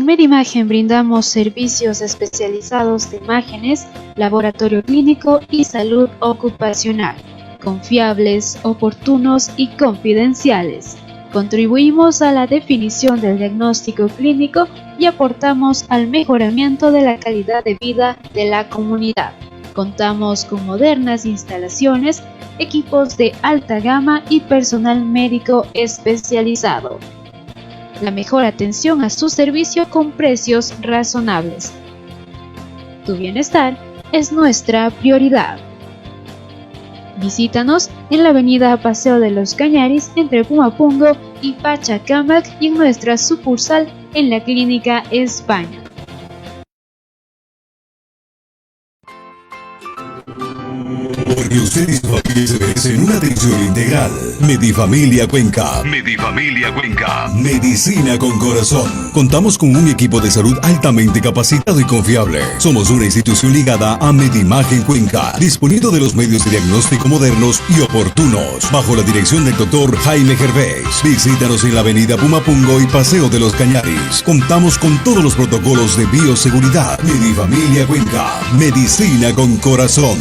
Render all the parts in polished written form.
En Medimagen brindamos servicios especializados de imágenes, laboratorio clínico y salud ocupacional, confiables, oportunos y confidenciales. Contribuimos a la definición del diagnóstico clínico y aportamos al mejoramiento de la calidad de vida de la comunidad. Contamos con modernas instalaciones, equipos de alta gama y personal médico especializado. La mejor atención a su servicio con precios razonables. Tu bienestar es nuestra prioridad. Visítanos en la avenida Paseo de los Cañaris entre Pumapungo y Pachacamac y en nuestra sucursal en la Clínica España. Porque usted y su familia se merecen una atención integral. Medifamilia Cuenca. Medifamilia Cuenca. Medicina con corazón. Contamos con un equipo de salud altamente capacitado y confiable. Somos una institución ligada a Medimagen Cuenca, disponiendo de los medios de diagnóstico modernos y oportunos, bajo la dirección del doctor Jaime Gervais. Visítanos en la avenida Pumapungo y Paseo de los Cañaris. Contamos con todos los protocolos de bioseguridad. Medifamilia Cuenca. Medicina con corazón.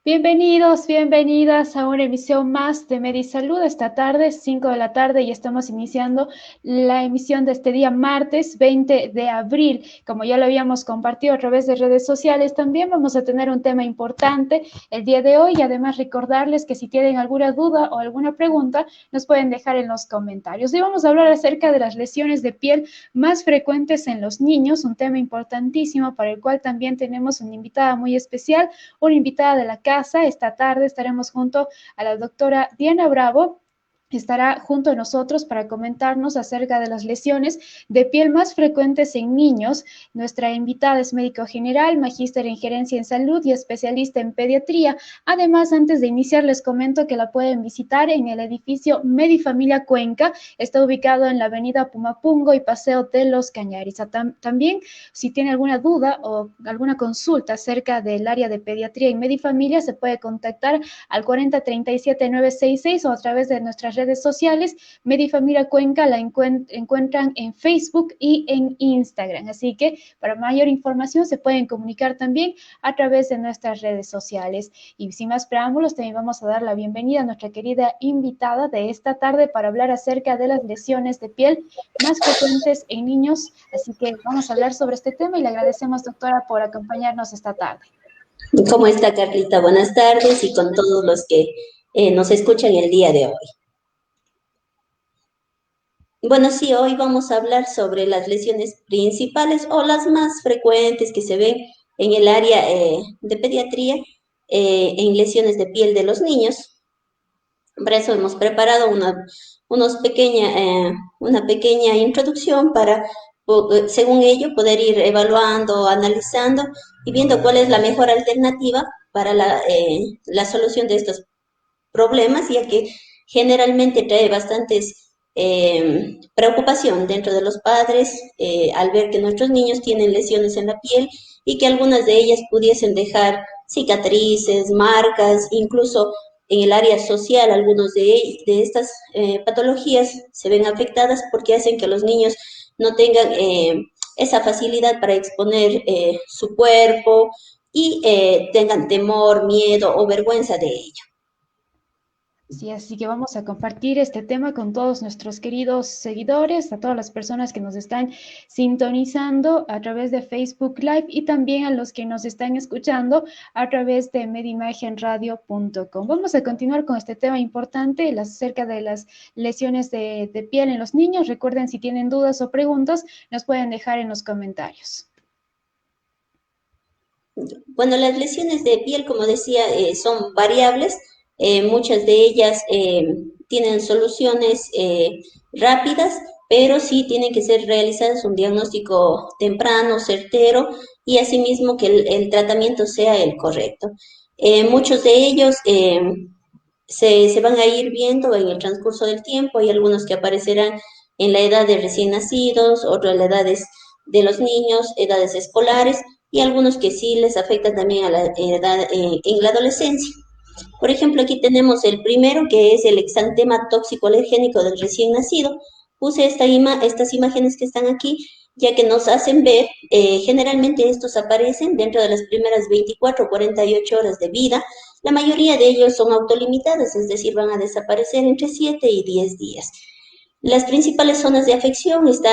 Bienvenidos, bienvenidas a una emisión más de Medisalud. Esta tarde, 5 de la tarde, y estamos iniciando la emisión de este día martes 20 de abril. Como ya lo habíamos compartido a través de redes sociales, también vamos a tener un tema importante el día de hoy, y además recordarles que si tienen alguna duda o alguna pregunta, nos pueden dejar en los comentarios. Hoy vamos a hablar acerca de las lesiones de piel más frecuentes en los niños, un tema importantísimo para el cual también tenemos una invitada muy especial, una invitada de la casa. Esta tarde estaremos junto a la doctora Diana Bravo. Estará junto a nosotros para comentarnos acerca de las lesiones de piel más frecuentes en niños. Nuestra invitada es médico general, magíster en gerencia en salud y especialista en pediatría. Además, antes de iniciar, les comento que la pueden visitar en el edificio Medifamilia Cuenca. Está ubicado en la avenida Pumapungo y Paseo de los Cañaris. También, si tiene alguna duda o alguna consulta acerca del área de pediatría y Medifamilia, se puede contactar al 4037-966 o a través de nuestras redes sociales. Medifamilia Cuenca la encuentran en Facebook y en Instagram, así que para mayor información se pueden comunicar también a través de nuestras redes sociales. Y sin más preámbulos, también vamos a dar la bienvenida a nuestra querida invitada de esta tarde para hablar acerca de las lesiones de piel más frecuentes en niños, así que vamos a hablar sobre este tema y le agradecemos, doctora, por acompañarnos esta tarde. ¿Cómo está, Carlita? Buenas tardes, y con todos los que nos escuchan el día de hoy. Bueno, sí, hoy vamos a hablar sobre las lesiones principales o las más frecuentes que se ven en el área de pediatría, en lesiones de piel de los niños. Para eso hemos preparado una pequeña introducción para, según ello, poder ir evaluando, analizando y viendo cuál es la mejor alternativa para la solución de estos problemas, ya que generalmente trae bastantes preocupación dentro de los padres al ver que nuestros niños tienen lesiones en la piel y que algunas de ellas pudiesen dejar cicatrices, marcas, incluso en el área social. Algunos de estas patologías se ven afectadas porque hacen que los niños no tengan esa facilidad para exponer su cuerpo y tengan temor, miedo o vergüenza de ello. Sí, así que vamos a compartir este tema con todos nuestros queridos seguidores, a todas las personas que nos están sintonizando a través de Facebook Live y también a los que nos están escuchando a través de medimagenradio.com. Vamos a continuar con este tema importante acerca de las lesiones de piel en los niños. Recuerden, si tienen dudas o preguntas, nos pueden dejar en los comentarios. Bueno, las lesiones de piel, como decía, son variables. Muchas de ellas tienen soluciones rápidas, pero sí tienen que ser realizadas un diagnóstico temprano, certero, y asimismo que el tratamiento sea el correcto. Muchos de ellos se van a ir viendo en el transcurso del tiempo. Hay algunos que aparecerán en la edad de recién nacidos, otros en las edades de los niños, edades escolares, y algunos que sí les afectan también a la edad en la adolescencia. Por ejemplo, aquí tenemos el primero, que es el exantema tóxico alergénico del recién nacido. Puse estas imágenes que están aquí, ya que nos hacen ver, generalmente estos aparecen dentro de las primeras 24 o 48 horas de vida. La mayoría de ellos son autolimitados, es decir, van a desaparecer entre 7 y 10 días. Las principales zonas de afección está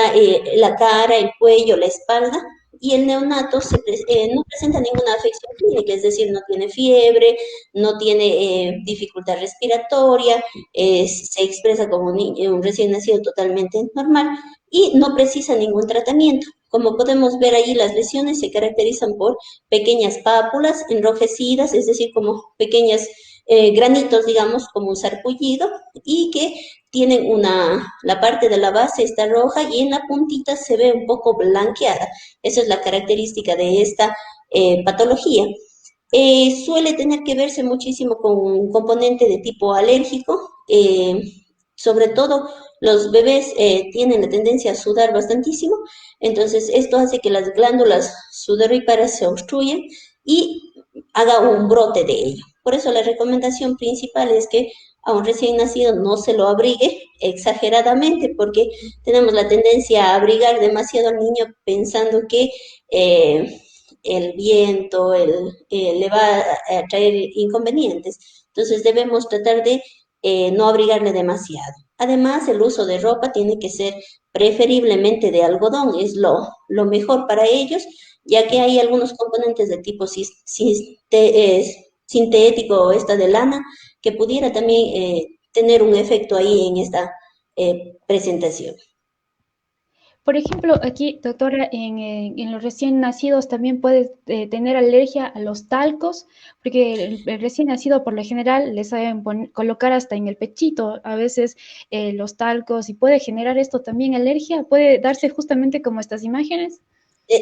la cara, el cuello, la espalda, y el neonato no presenta ninguna afección clínica, es decir, no tiene fiebre, no tiene dificultad respiratoria, se expresa como un recién nacido totalmente normal y no precisa ningún tratamiento. Como podemos ver ahí, las lesiones se caracterizan por pequeñas pápulas enrojecidas, es decir, como pequeños granitos, digamos, como un sarpullido, y que tienen la parte de la base está roja y en la puntita se ve un poco blanqueada. Esa es la característica de esta patología. Suele tener que verse muchísimo con un componente de tipo alérgico, sobre todo los bebés tienen la tendencia a sudar bastantísimo, entonces esto hace que las glándulas sudoríparas se obstruyan y haga un brote de ello. Por eso la recomendación principal es que a un recién nacido no se lo abrigue exageradamente, porque tenemos la tendencia a abrigar demasiado al niño pensando que el viento le va a traer inconvenientes. Entonces debemos tratar de no abrigarle demasiado. Además, el uso de ropa tiene que ser preferiblemente de algodón, es lo mejor para ellos, ya que hay algunos componentes de tipo sintético o esta de lana que pudiera también tener un efecto ahí en esta presentación. Por ejemplo, aquí, doctora, en los recién nacidos también puede tener alergia a los talcos, porque el recién nacido por lo general le saben colocar hasta en el pechito a veces los talcos y puede generar esto también alergia, puede darse justamente como estas imágenes.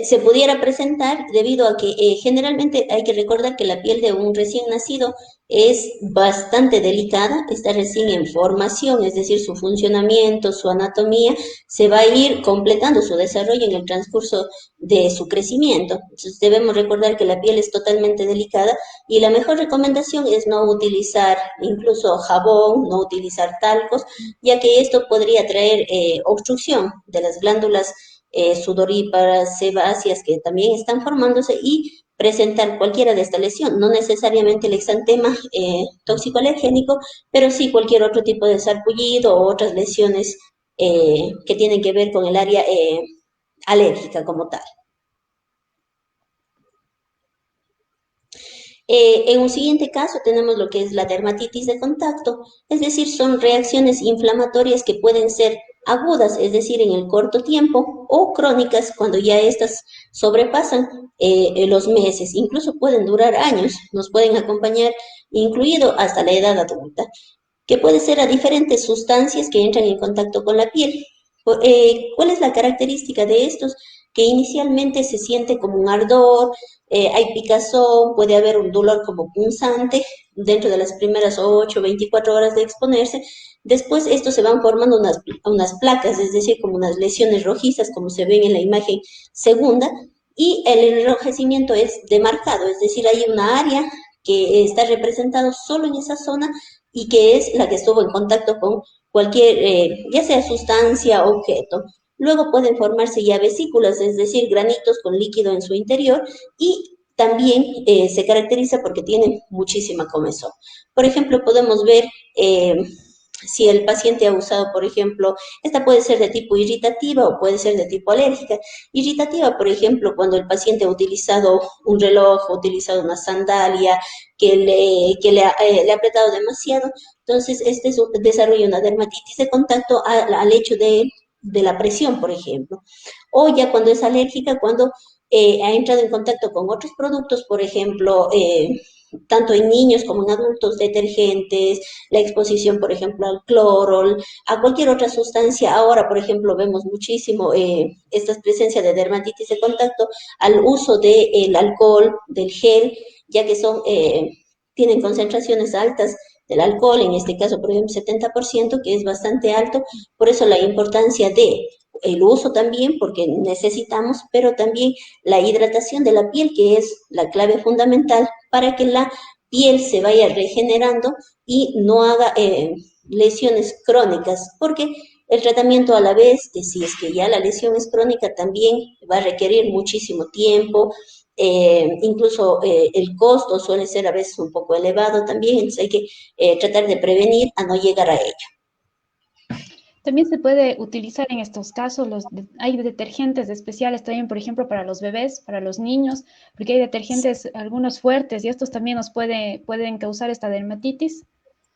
Se pudiera presentar debido a que generalmente hay que recordar que la piel de un recién nacido es bastante delicada, está recién en formación, es decir, su funcionamiento, su anatomía, se va a ir completando su desarrollo en el transcurso de su crecimiento. Entonces debemos recordar que la piel es totalmente delicada y la mejor recomendación es no utilizar incluso jabón, no utilizar talcos, ya que esto podría traer obstrucción de las glándulas sudoríparas, sebáceas que también están formándose y presentar cualquiera de esta lesión, no necesariamente el exantema tóxico alergénico, pero sí cualquier otro tipo de sarpullido o otras lesiones que tienen que ver con el área alérgica como tal. En un siguiente caso tenemos lo que es la dermatitis de contacto, es decir, son reacciones inflamatorias que pueden ser agudas, es decir, en el corto tiempo, o crónicas cuando ya estas sobrepasan los meses, incluso pueden durar años, nos pueden acompañar incluido hasta la edad adulta, que puede ser a diferentes sustancias que entran en contacto con la piel. ¿Cuál es la característica de estos? Que inicialmente se siente como un ardor, hay picazón, puede haber un dolor como punzante dentro de las primeras 8 o 24 horas de exponerse. Después estos se van formando unas placas, es decir, como unas lesiones rojizas, como se ven en la imagen segunda, y el enrojecimiento es demarcado, es decir, hay una área que está representado solo en esa zona y que es la que estuvo en contacto con cualquier, ya sea sustancia o objeto. Luego pueden formarse ya vesículas, es decir, granitos con líquido en su interior y también se caracteriza porque tienen muchísima comezón. Por ejemplo, podemos ver si el paciente ha usado, por ejemplo, esta puede ser de tipo irritativa o puede ser de tipo alérgica. Irritativa, por ejemplo, cuando el paciente ha utilizado un reloj, ha utilizado una sandalia que le ha apretado demasiado, entonces este desarrolla una dermatitis de contacto al hecho de la presión, por ejemplo. O ya cuando es alérgica, cuando ha entrado en contacto con otros productos, por ejemplo, tanto en niños como en adultos, detergentes, la exposición, por ejemplo, al cloro, a cualquier otra sustancia. Ahora, por ejemplo, vemos muchísimo esta presencia de dermatitis de contacto al uso del alcohol, del gel, ya que tienen concentraciones altas del alcohol, en este caso, por ejemplo, 70%, que es bastante alto, por eso la importancia de el uso también, porque necesitamos, pero también la hidratación de la piel, que es la clave fundamental para que la piel se vaya regenerando y no haga lesiones crónicas, porque el tratamiento a la vez, si es que ya la lesión es crónica, también va a requerir muchísimo tiempo, incluso el costo suele ser a veces un poco elevado también, entonces hay que tratar de prevenir a no llegar a ello. También se puede utilizar en estos casos, hay detergentes especiales también, por ejemplo, para los bebés, para los niños, porque hay detergentes algunos fuertes y estos también pueden causar esta dermatitis.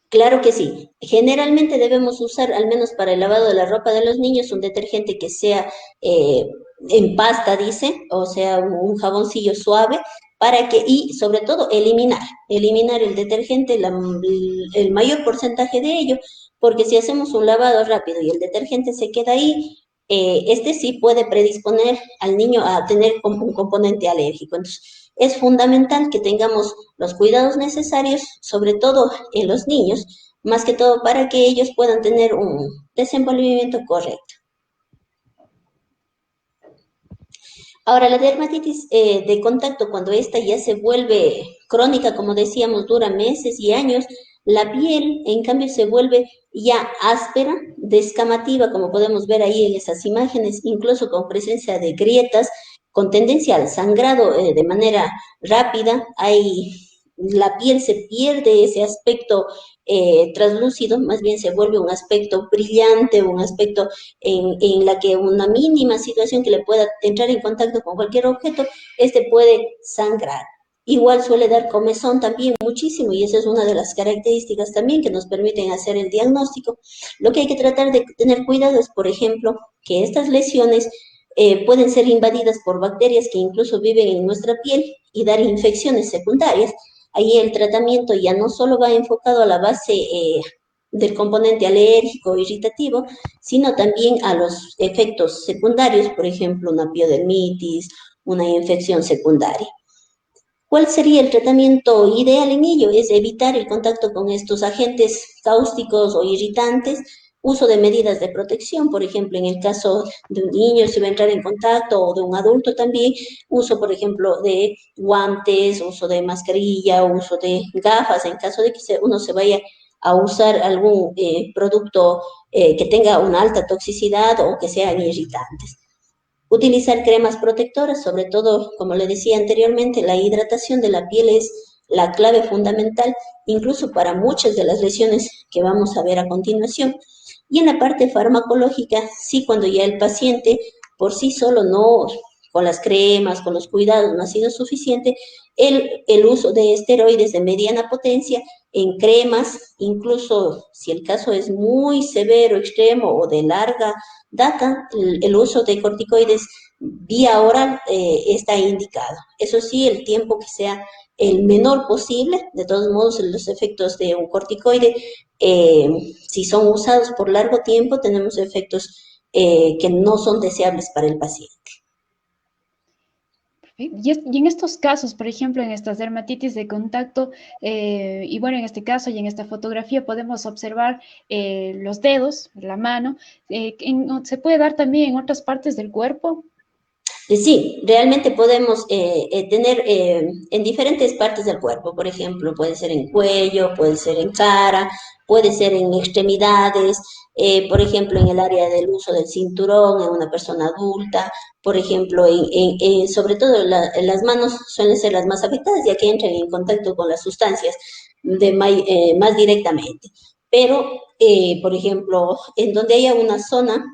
Claro que sí. Generalmente debemos usar, al menos para el lavado de la ropa de los niños, un detergente que sea eh, en pasta, dice, o sea, un jaboncillo suave, para que, y sobre todo, eliminar el detergente, el mayor porcentaje de ello, porque si hacemos un lavado rápido y el detergente se queda ahí, este sí puede predisponer al niño a tener un componente alérgico. Entonces, es fundamental que tengamos los cuidados necesarios, sobre todo en los niños, más que todo para que ellos puedan tener un desenvolvimiento correcto. Ahora, la dermatitis de contacto, cuando esta ya se vuelve crónica, como decíamos, dura meses y años, la piel, en cambio, se vuelve ya áspera, descamativa, como podemos ver ahí en esas imágenes, incluso con presencia de grietas, con tendencia al sangrado de manera rápida. La piel se pierde ese aspecto translúcido, más bien se vuelve un aspecto brillante, un aspecto en la que una mínima situación que le pueda entrar en contacto con cualquier objeto, este puede sangrar. Igual suele dar comezón también muchísimo y esa es una de las características también que nos permiten hacer el diagnóstico. Lo que hay que tratar de tener cuidado es, por ejemplo, que estas lesiones pueden ser invadidas por bacterias que incluso viven en nuestra piel y dar infecciones secundarias. Ahí el tratamiento ya no solo va enfocado a la base del componente alérgico irritativo, sino también a los efectos secundarios, por ejemplo, una piodermitis, una infección secundaria. ¿Cuál sería el tratamiento ideal en ello? Es evitar el contacto con estos agentes cáusticos o irritantes, uso de medidas de protección, por ejemplo, en el caso de un niño si va a entrar en contacto o de un adulto también, uso, por ejemplo, de guantes, uso de mascarilla, uso de gafas, en caso de que uno se vaya a usar algún producto que tenga una alta toxicidad o que sean irritantes. Utilizar cremas protectoras, sobre todo, como le decía anteriormente, la hidratación de la piel es la clave fundamental, incluso para muchas de las lesiones que vamos a ver a continuación. Y en la parte farmacológica, sí, cuando ya el paciente por sí solo no, con las cremas, con los cuidados, no ha sido suficiente, el uso de esteroides de mediana potencia en cremas, incluso si el caso es muy severo, extremo o de larga data, el uso de corticoides vía oral está indicado. Eso sí, el tiempo que sea el menor posible. De todos modos, los efectos de un corticoide, si son usados por largo tiempo, tenemos efectos que no son deseables para el paciente. Y en estos casos, por ejemplo, en estas dermatitis de contacto, y bueno, en este caso y en esta fotografía podemos observar los dedos, la mano, se puede dar también en otras partes del cuerpo. Sí, realmente podemos tener en diferentes partes del cuerpo, por ejemplo, puede ser en cuello, puede ser en cara, puede ser en extremidades, por ejemplo, en el área del uso del cinturón en una persona adulta, por ejemplo, sobre todo las manos suelen ser las más afectadas ya que entran en contacto con las sustancias más directamente. Pero, por ejemplo, en donde haya una zona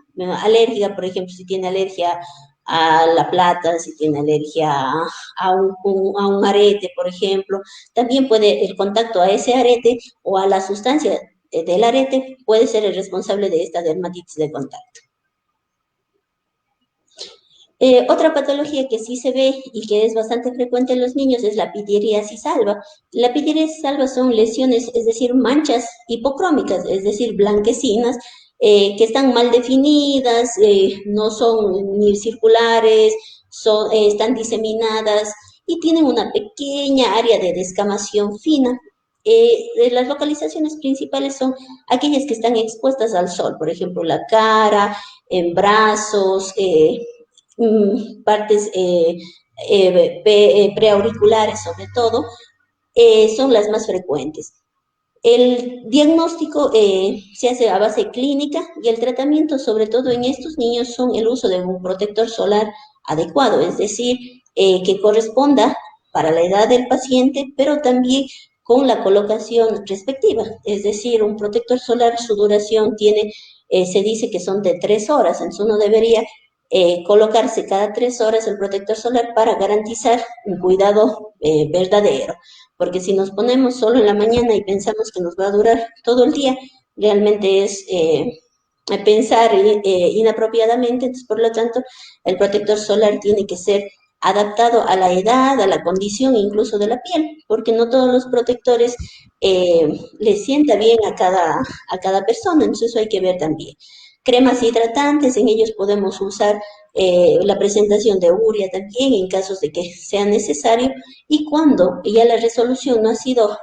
alérgica, por ejemplo, si tiene alergia a la plata, si tiene alergia a un arete, por ejemplo. También puede el contacto a ese arete o a la sustancia del arete puede ser el responsable de esta dermatitis de contacto. Otra patología que sí se ve y que es bastante frecuente en los niños es la pitiriasis alba. La pitiriasis alba son lesiones, es decir, manchas hipocrómicas, es decir, blanquecinas, que están mal definidas, no son ni circulares, están diseminadas y tienen una pequeña área de descamación fina. Las localizaciones principales son aquellas que están expuestas al sol, por ejemplo, la cara, en brazos, partes preauriculares sobre todo, son las más frecuentes. El diagnóstico se hace a base clínica y el tratamiento, sobre todo en estos niños, son el uso de un protector solar adecuado, es decir, que corresponda para la edad del paciente, pero también con la colocación respectiva. Es decir, un protector solar, su duración tiene, se dice que son de 3 horas, entonces uno debería colocarse cada 3 horas el protector solar para garantizar un cuidado verdadero. Porque si nos ponemos solo en la mañana y pensamos que nos va a durar todo el día, realmente es pensar inapropiadamente. Entonces, por lo tanto, el protector solar tiene que ser adaptado a la edad, a la condición incluso de la piel, porque no todos los protectores les sienta bien a cada persona, entonces eso hay que ver también. Cremas hidratantes, en ellos podemos usar la presentación de urea también en casos de que sea necesario, y cuando ya la resolución no ha sido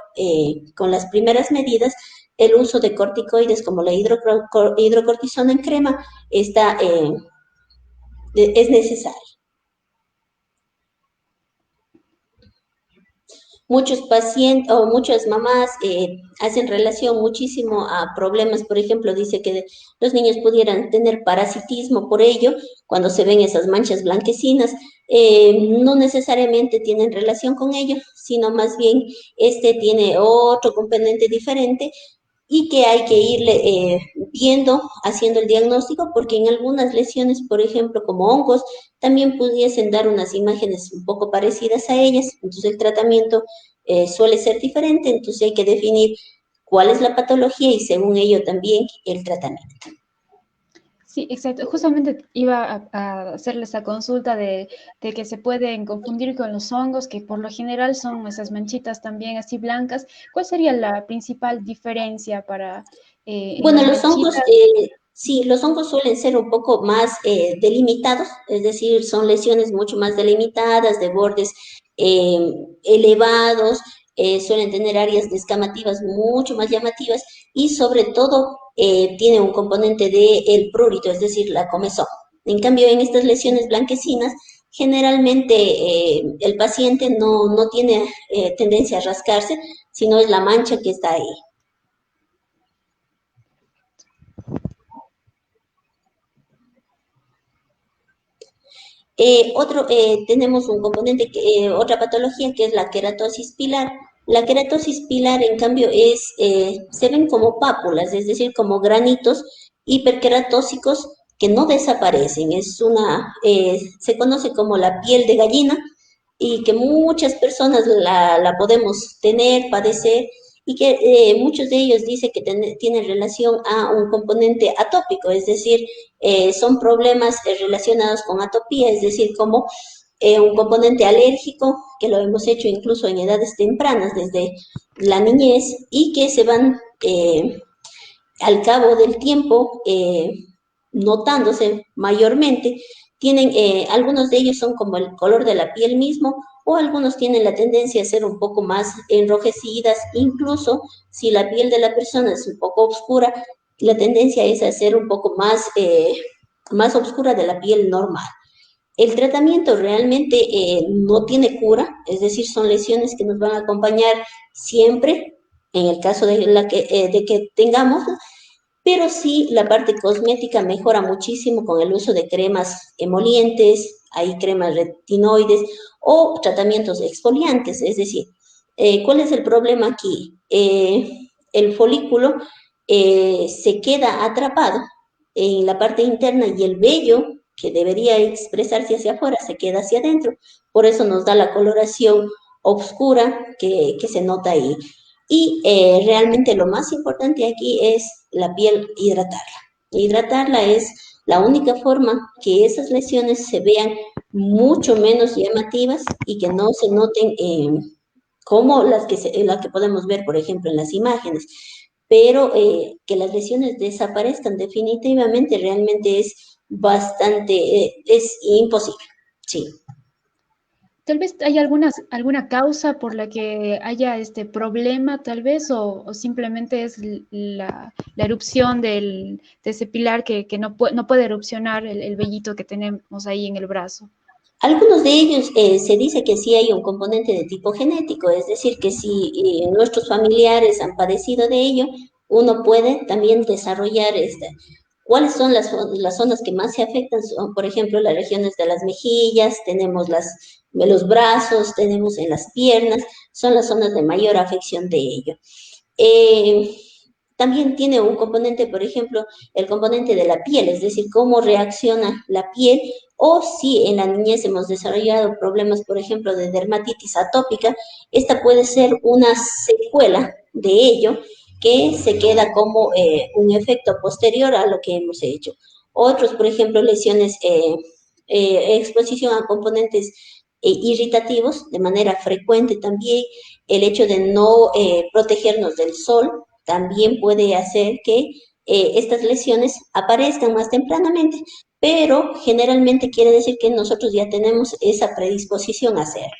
con las primeras medidas, el uso de corticoides como la hidrocortisona en crema es necesario. Muchos pacientes o muchas mamás hacen relación muchísimo a problemas, por ejemplo, dice que los niños pudieran tener parasitismo por ello, cuando se ven esas manchas blanquecinas, no necesariamente tienen relación con ello, sino más bien este tiene otro componente diferente y que hay que irle viendo, haciendo el diagnóstico, porque en algunas lesiones, por ejemplo, como hongos, también pudiesen dar unas imágenes un poco parecidas a ellas, entonces el tratamiento suele ser diferente, entonces hay que definir cuál es la patología y según ello también el tratamiento. Sí, exacto. Justamente iba a hacerle esa consulta de que se pueden confundir con los hongos, que por lo general son esas manchitas también así blancas. ¿Cuál sería la principal diferencia para en Bueno, las los hongos, manchitas? sí, los hongos suelen ser un poco más delimitados, es decir, son lesiones mucho más delimitadas, de bordes eh, elevados, suelen tener áreas descamativas mucho más llamativas y sobre todo tiene un componente de el prurito, es decir, la comezón. En cambio, en estas lesiones blanquecinas, generalmente el paciente no tiene tendencia a rascarse, sino es la mancha que está ahí. Tenemos un componente, otra patología que es la queratosis pilar. La queratosis pilar, en cambio, se ven como pápulas, es decir, como granitos hiperqueratósicos que no desaparecen. Se conoce como la piel de gallina y que muchas personas la podemos tener, padecer, y que muchos de ellos dicen que tienen relación a un componente atópico, es decir, son problemas relacionados con atopía, es decir, como un componente alérgico, que lo hemos hecho incluso en edades tempranas, desde la niñez, y que se van al cabo del tiempo notándose mayormente. Algunos de ellos son como el color de la piel mismo, o algunos tienen la tendencia a ser un poco más enrojecidas, incluso si la piel de la persona es un poco oscura, la tendencia es a ser un poco más oscura de la piel normal. El tratamiento realmente no tiene cura, es decir, son lesiones que nos van a acompañar siempre, en el caso de que tengamos, pero sí la parte cosmética mejora muchísimo con el uso de cremas emolientes, hay cremas retinoides o tratamientos exfoliantes, es decir, ¿cuál es el problema aquí? El folículo se queda atrapado en la parte interna y el vello que debería expresarse hacia afuera se queda hacia adentro, por eso nos da la coloración oscura que se nota ahí. Y realmente lo más importante aquí es la piel, hidratarla. Hidratarla es la única forma que esas lesiones se vean mucho menos llamativas y que no se noten como las que podemos ver, por ejemplo, en las imágenes. Pero que las lesiones desaparezcan definitivamente realmente es bastante, es imposible. Sí. Tal vez hay alguna causa por la que haya este problema, tal vez, o simplemente es la erupción de ese pilar que no puede erupcionar el vellito que tenemos ahí en el brazo. Algunos de ellos se dice que sí hay un componente de tipo genético, es decir, que si nuestros familiares han padecido de ello, uno puede también desarrollar esta. ¿Cuáles son las zonas que más se afectan? Son, por ejemplo, las regiones de las mejillas, tenemos de los brazos, tenemos en las piernas, son las zonas de mayor afección de ello. Eh, También tiene un componente, por ejemplo, el componente de la piel, es decir, cómo reacciona la piel, o si en la niñez hemos desarrollado problemas, por ejemplo, de dermatitis atópica, esta puede ser una secuela de ello que se queda como un efecto posterior a lo que hemos hecho. Otros, por ejemplo, lesiones, exposición a componentes irritativos de manera frecuente también, el hecho de no protegernos del sol, también puede hacer que estas lesiones aparezcan más tempranamente, pero generalmente quiere decir que nosotros ya tenemos esa predisposición a hacerlo.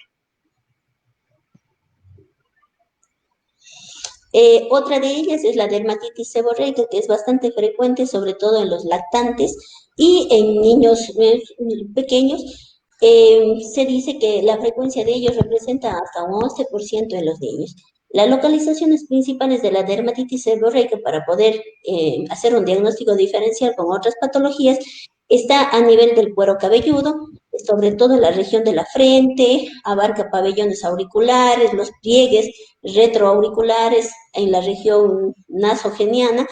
Otra de ellas es la dermatitis seborreica, que es bastante frecuente, sobre todo en los lactantes y en niños pequeños. Se dice que la frecuencia de ellos representa hasta un 11% en los niños. Las localizaciones principales de la dermatitis seborreica para poder hacer un diagnóstico diferencial con otras patologías está a nivel del cuero cabelludo, sobre todo en la región de la frente, abarca pabellones auriculares, los pliegues retroauriculares en la región nasogeniana,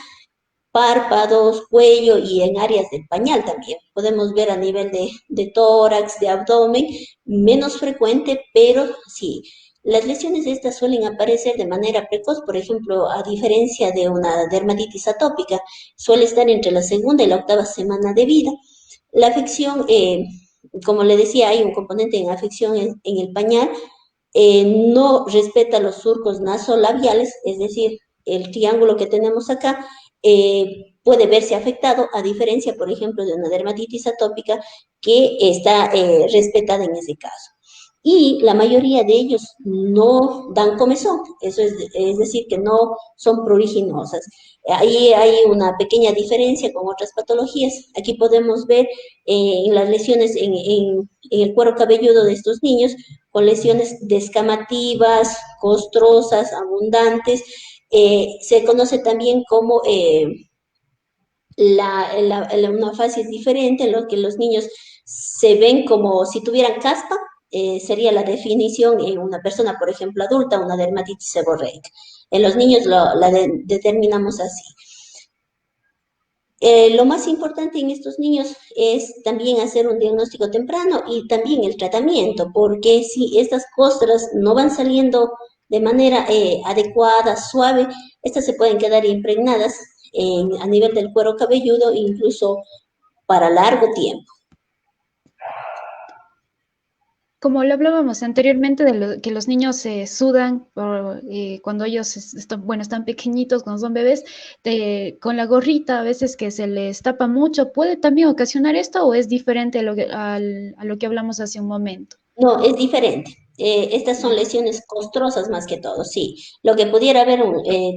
párpados, cuello y en áreas del pañal también. Podemos ver a nivel de tórax, de abdomen, menos frecuente, pero sí. Las lesiones estas suelen aparecer de manera precoz, por ejemplo, a diferencia de una dermatitis atópica, suele estar entre la segunda y la octava semana de vida. La afección, como le decía, hay un componente en afección en el pañal, no respeta los surcos nasolabiales, es decir, el triángulo que tenemos acá puede verse afectado, a diferencia, por ejemplo, de una dermatitis atópica que está respetada en ese caso. Y la mayoría de ellos no dan comezón, eso es decir, que no son pruriginosas. Ahí hay una pequeña diferencia con otras patologías. Aquí podemos ver en las lesiones en el cuero cabelludo de estos niños, con lesiones descamativas, costrosas, abundantes. Se conoce también como una fase diferente en la que los niños se ven como si tuvieran caspa, sería la definición en una persona, por ejemplo, adulta, una dermatitis seborreica. En los niños determinamos así. Lo más importante en estos niños es también hacer un diagnóstico temprano y también el tratamiento, porque si estas costras no van saliendo de manera adecuada, suave, estas se pueden quedar impregnadas a nivel del cuero cabelludo, incluso para largo tiempo. Como lo hablábamos anteriormente de que los niños se sudan cuando ellos están pequeñitos, cuando son bebés, con la gorrita a veces que se les tapa mucho, ¿puede también ocasionar esto o es diferente a lo que hablamos hace un momento? No, es diferente. Estas son lesiones costrosas más que todo, sí. Lo que pudiera haber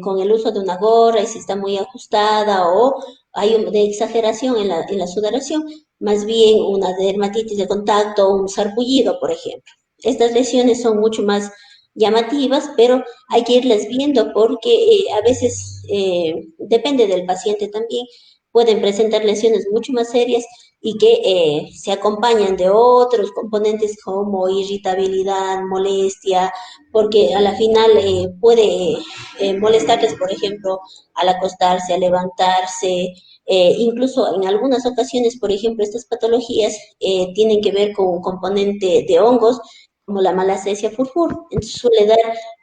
con el uso de una gorra y si está muy ajustada o hay de exageración en la sudoración, más bien una dermatitis de contacto o un sarpullido, por ejemplo. Estas lesiones son mucho más llamativas, pero hay que irlas viendo porque a veces depende del paciente también. Pueden presentar lesiones mucho más serias y que se acompañan de otros componentes como irritabilidad, molestia, porque a la final puede molestarles, por ejemplo, al acostarse, al levantarse, incluso en algunas ocasiones, por ejemplo, estas patologías tienen que ver con un componente de hongos, como la malacesia furfur, entonces suele dar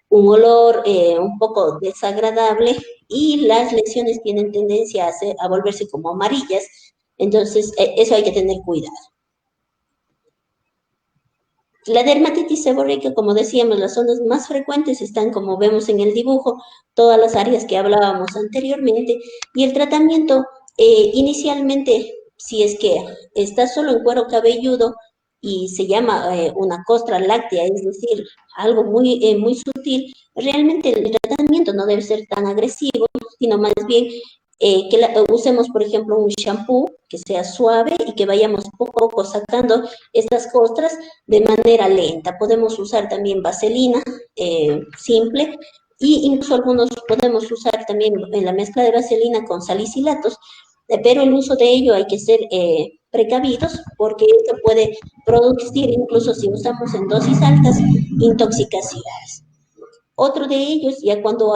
un olor un poco desagradable y las lesiones tienen tendencia a volverse como amarillas, entonces, eso hay que tener cuidado. La dermatitis seborreica, como decíamos, las zonas más frecuentes están, como vemos en el dibujo, todas las áreas que hablábamos anteriormente, y el tratamiento inicialmente, si es que está solo en cuero cabelludo y se llama una costra láctea, es decir, algo muy sutil, realmente el tratamiento no debe ser tan agresivo, sino más bien usemos, por ejemplo, un shampoo que sea suave y que vayamos poco a poco sacando estas costras de manera lenta. Podemos usar también vaselina simple y incluso algunos podemos usar también en la mezcla de vaselina con salicilatos, pero el uso de ello hay que ser precavidos porque esto puede producir, incluso si usamos en dosis altas, intoxicaciones. Otro de ellos, ya cuando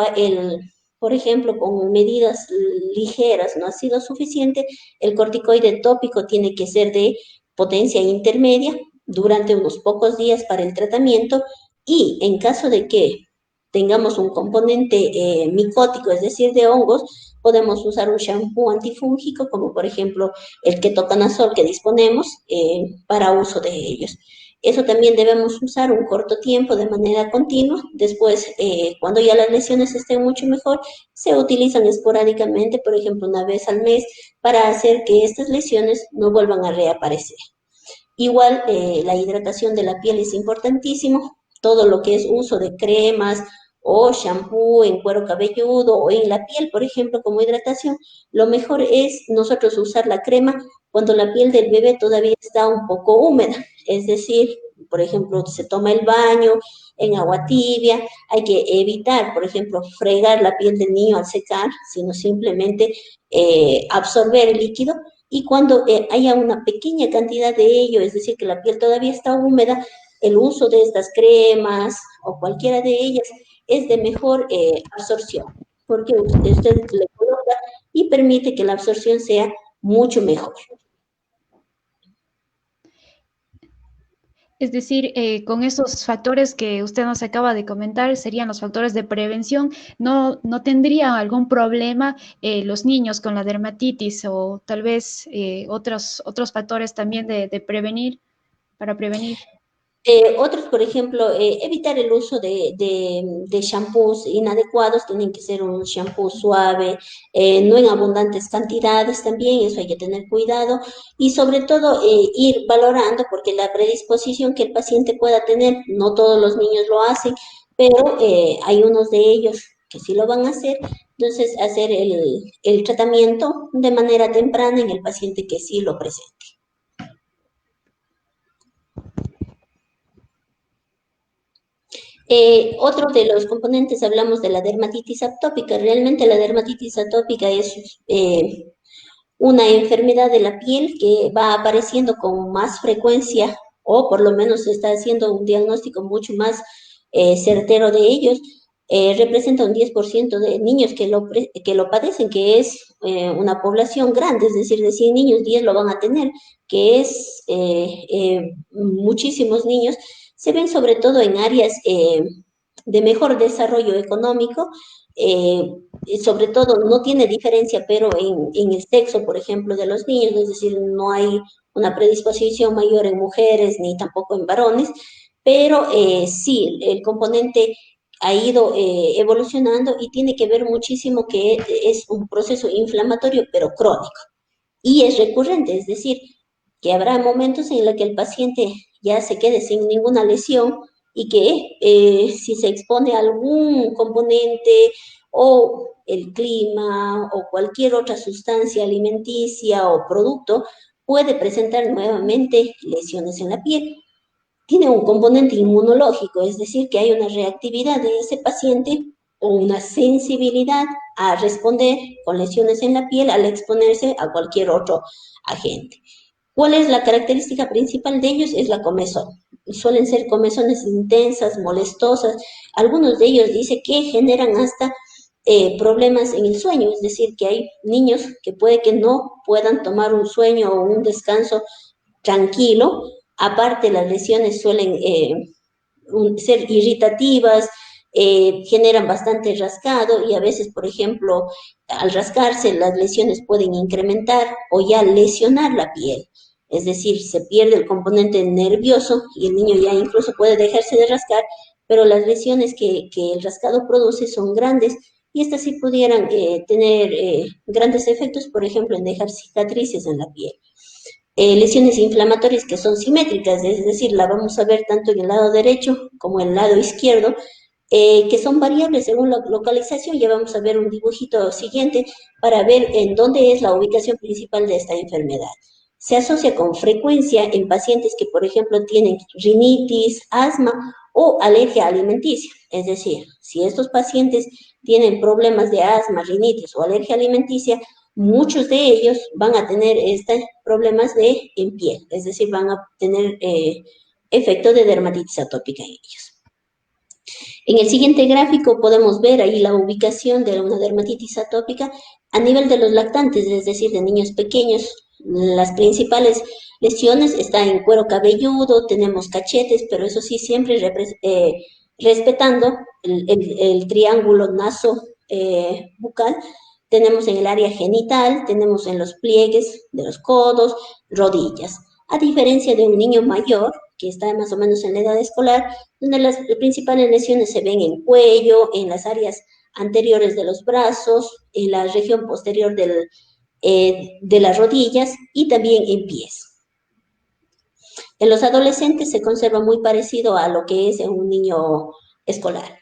por ejemplo, con medidas ligeras no ha sido suficiente, el corticoide tópico tiene que ser de potencia intermedia durante unos pocos días para el tratamiento y en caso de que tengamos un componente micótico, es decir, de hongos, podemos usar un shampoo antifúngico, como por ejemplo el ketoconazol que disponemos para uso de ellos. Eso también debemos usar un corto tiempo de manera continua. Después, cuando ya las lesiones estén mucho mejor, se utilizan esporádicamente, por ejemplo, una vez al mes, para hacer que estas lesiones no vuelvan a reaparecer. Igual, la hidratación de la piel es importantísimo. Todo lo que es uso de cremas o shampoo en cuero cabelludo o en la piel, por ejemplo, como hidratación, lo mejor es nosotros usar la crema cuando la piel del bebé todavía está un poco húmeda, es decir, por ejemplo, se toma el baño en agua tibia, hay que evitar, por ejemplo, fregar la piel del niño al secar, sino simplemente absorber el líquido y cuando haya una pequeña cantidad de ello, es decir, que la piel todavía está húmeda, el uso de estas cremas o cualquiera de ellas es de mejor absorción, porque usted le coloca y permite que la absorción sea mucho mejor. Es decir, con esos factores que usted nos acaba de comentar, serían los factores de prevención. No tendrían algún problema los niños con la dermatitis o tal vez otros factores también de prevenir, para prevenir. Otros, por ejemplo, evitar el uso de shampoos inadecuados, tienen que ser un shampoo suave, no en abundantes cantidades también, eso hay que tener cuidado, y sobre todo ir valorando, porque la predisposición que el paciente pueda tener, no todos los niños lo hacen, pero hay unos de ellos que sí lo van a hacer, entonces hacer el tratamiento de manera temprana en el paciente que sí lo presenta. Otro de los componentes, hablamos de la dermatitis atópica. Realmente la dermatitis atópica es una enfermedad de la piel que va apareciendo con más frecuencia, o por lo menos se está haciendo un diagnóstico mucho más certero de ellos. Representa un 10% de niños que lo padecen, que es una población grande, es decir, de 100 niños, 10 lo van a tener, que es muchísimos niños. Se ven sobre todo en áreas de mejor desarrollo económico, sobre todo no tiene diferencia, pero en el sexo, por ejemplo, de los niños, es decir, no hay una predisposición mayor en mujeres ni tampoco en varones, pero sí, el componente ha ido evolucionando y tiene que ver muchísimo que es un proceso inflamatorio, pero crónico. Y es recurrente, es decir, que habrá momentos en los que el paciente ya se quede sin ninguna lesión y que si se expone a algún componente o el clima o cualquier otra sustancia alimenticia o producto, puede presentar nuevamente lesiones en la piel. Tiene un componente inmunológico, es decir, que hay una reactividad de ese paciente o una sensibilidad a responder con lesiones en la piel al exponerse a cualquier otro agente. ¿Cuál es la característica principal de ellos? Es la comezón. Suelen ser comezones intensas, molestosas. Algunos de ellos dicen que generan hasta problemas en el sueño, es decir, que hay niños que puede que no puedan tomar un sueño o un descanso tranquilo. Aparte, las lesiones suelen ser irritativas, generan bastante rascado y a veces, por ejemplo, al rascarse las lesiones pueden incrementar o ya lesionar la piel. Es decir, se pierde el componente nervioso y el niño ya incluso puede dejarse de rascar, pero las lesiones que el rascado produce son grandes y estas sí pudieran tener grandes efectos, por ejemplo, en dejar cicatrices en la piel. Lesiones inflamatorias que son simétricas, es decir, la vamos a ver tanto en el lado derecho como en el lado izquierdo, que son variables según la localización. Ya vamos a ver un dibujito siguiente para ver en dónde es la ubicación principal de esta enfermedad. Se asocia con frecuencia en pacientes que, por ejemplo, tienen rinitis, asma o alergia alimenticia. Es decir, si estos pacientes tienen problemas de asma, rinitis o alergia alimenticia, muchos de ellos van a tener estos problemas en piel, es decir, van a tener efecto de dermatitis atópica en ellos. En el siguiente gráfico podemos ver ahí la ubicación de una dermatitis atópica a nivel de los lactantes, es decir, de niños pequeños. Las principales lesiones están en cuero cabelludo, tenemos cachetes, pero eso sí, siempre respetando el triángulo naso-bucal. Tenemos en el área genital, tenemos en los pliegues de los codos, rodillas. A diferencia de un niño mayor, que está más o menos en la edad escolar, donde las principales lesiones se ven en cuello, en las áreas anteriores de los brazos, en la región posterior de las rodillas y también en pies. En los adolescentes se conserva muy parecido a lo que es en un niño escolar.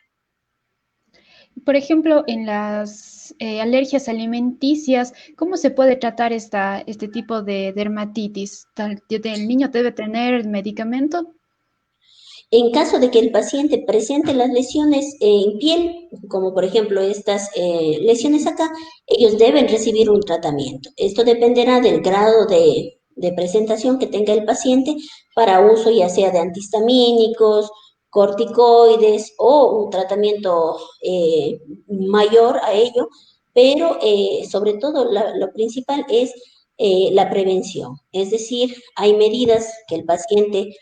Por ejemplo, en las alergias alimenticias, ¿cómo se puede tratar este tipo de dermatitis? ¿El niño debe tener medicamento? En caso de que el paciente presente las lesiones en piel, como por ejemplo estas lesiones acá, ellos deben recibir un tratamiento. Esto dependerá del grado de presentación que tenga el paciente para uso ya sea de antihistamínicos, corticoides o un tratamiento mayor a ello, pero sobre todo lo principal es la prevención. Es decir, hay medidas que el paciente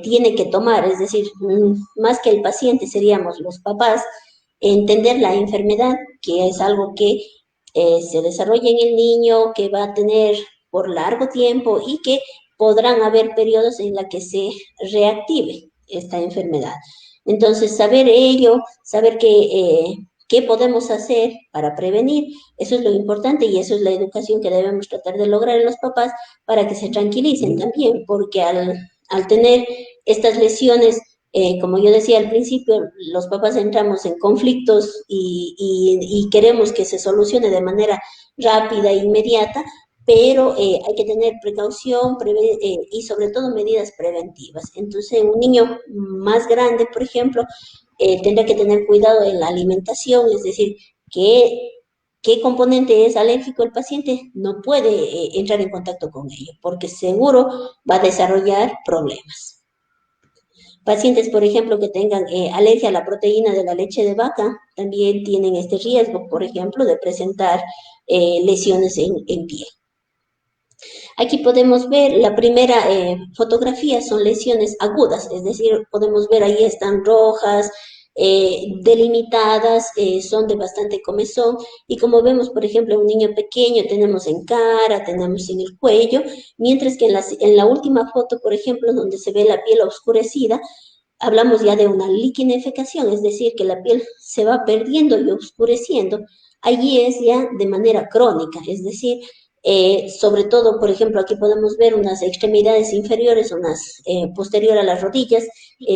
tiene que tomar, es decir, más que el paciente seríamos los papás, entender la enfermedad, que es algo que se desarrolla en el niño, que va a tener por largo tiempo y que podrán haber periodos en los que se reactive esta enfermedad. Entonces, saber ello, saber qué podemos hacer para prevenir, eso es lo importante y eso es la educación que debemos tratar de lograr en los papás para que se tranquilicen también, porque al tener estas lesiones, como yo decía al principio, los papás entramos en conflictos y queremos que se solucione de manera rápida e inmediata, pero hay que tener precaución y sobre todo medidas preventivas. Entonces, un niño más grande, por ejemplo, tendrá que tener cuidado en la alimentación, es decir, que qué componente es alérgico el paciente, no puede entrar en contacto con ello, porque seguro va a desarrollar problemas. Pacientes, por ejemplo, que tengan alergia a la proteína de la leche de vaca, también tienen este riesgo, por ejemplo, de presentar lesiones en piel. Aquí podemos ver la primera fotografía, son lesiones agudas, es decir, podemos ver ahí están rojas, delimitadas, son de bastante comezón y como vemos, por ejemplo, un niño pequeño tenemos en cara, tenemos en el cuello, mientras que en la última foto, por ejemplo, donde se ve la piel oscurecida, hablamos ya de una liquinificación, es decir, que la piel se va perdiendo y oscureciendo. Allí es ya de manera crónica, es decir, sobre todo, por ejemplo, aquí podemos ver unas extremidades inferiores, unas posterior a las rodillas,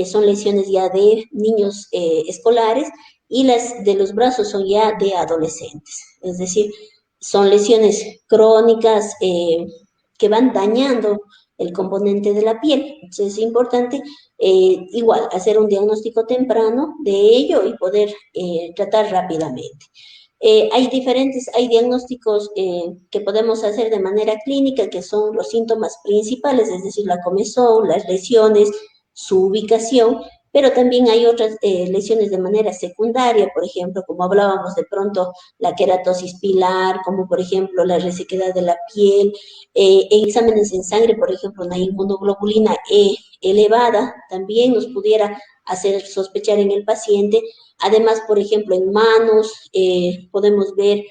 son lesiones ya de niños escolares y las de los brazos son ya de adolescentes. Es decir, son lesiones crónicas que van dañando el componente de la piel. Entonces es importante igual hacer un diagnóstico temprano de ello y poder tratar rápidamente. Hay diagnósticos que podemos hacer de manera clínica, que son los síntomas principales, es decir, la comezón, las lesiones, su ubicación, pero también hay otras lesiones de manera secundaria, por ejemplo, como hablábamos de pronto, la queratosis pilar, como por ejemplo la resequedad de la piel, en exámenes en sangre, por ejemplo, una inmunoglobulina E elevada, también nos pudiera hacer sospechar en el paciente. Además, por ejemplo, en manos podemos ver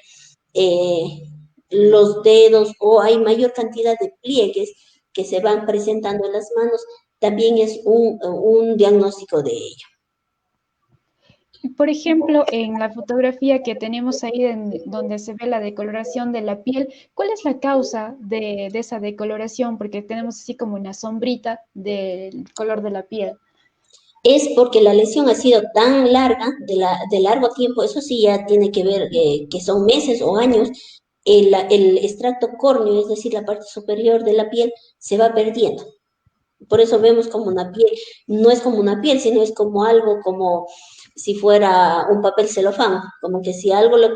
los dedos o hay mayor cantidad de pliegues que se van presentando en las manos, también es un diagnóstico de ello. Por ejemplo, en la fotografía que tenemos ahí donde se ve la decoloración de la piel, ¿cuál es la causa de esa decoloración? Porque tenemos así como una sombrita del color de la piel. es porque la lesión ha sido tan larga, de largo tiempo, eso sí ya tiene que ver que son meses o años, el extracto córneo, es decir, la parte superior de la piel, se va perdiendo. Por eso vemos como una piel, no es como una piel, sino es como algo como si fuera un papel celofán, como que si algo le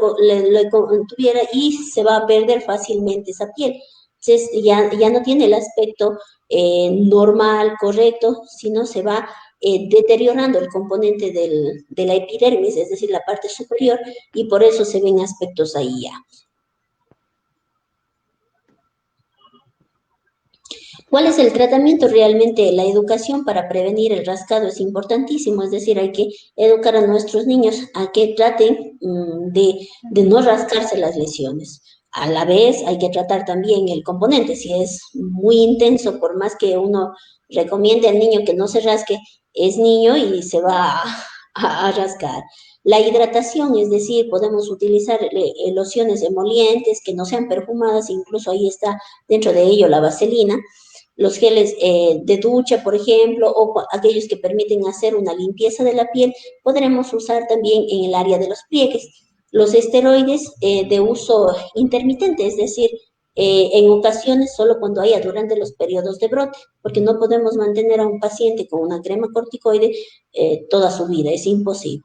tuviera y se va a perder fácilmente esa piel. Entonces ya no tiene el aspecto normal, correcto, sino se va deteriorando el componente de la epidermis, es decir, la parte superior, y por eso se ven aspectos ahí ya. ¿Cuál es el tratamiento? Realmente la educación para prevenir el rascado es importantísimo, es decir, hay que educar a nuestros niños a que traten de no rascarse las lesiones. A la vez hay que tratar también el componente, si es muy intenso, por más que uno recomiende al niño que no se rasque, es niño y se va a rascar. La hidratación, es decir, podemos utilizar lociones emolientes que no sean perfumadas, incluso ahí está dentro de ello la vaselina, los geles de ducha, por ejemplo, o aquellos que permiten hacer una limpieza de la piel, podremos usar también en el área de los pliegues. Los esteroides de uso intermitente, es decir, en ocasiones solo cuando haya durante los periodos de brote, porque no podemos mantener a un paciente con una crema corticoide toda su vida, es imposible.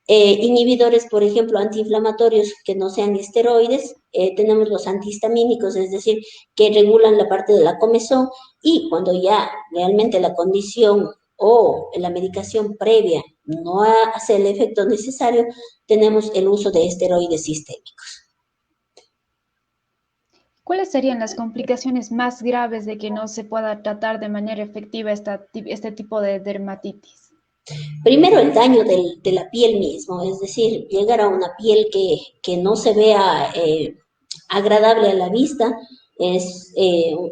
Inhibidores, por ejemplo, antiinflamatorios que no sean esteroides, tenemos los antihistamínicos, es decir, que regulan la parte de la comezón y cuando ya realmente la condición o la medicación previa no hace el efecto necesario, tenemos el uso de esteroides sistémicos. ¿Cuáles serían las complicaciones más graves de que no se pueda tratar de manera efectiva este tipo de dermatitis? Primero, el daño de la piel mismo, es decir, llegar a una piel que no se vea agradable a la vista es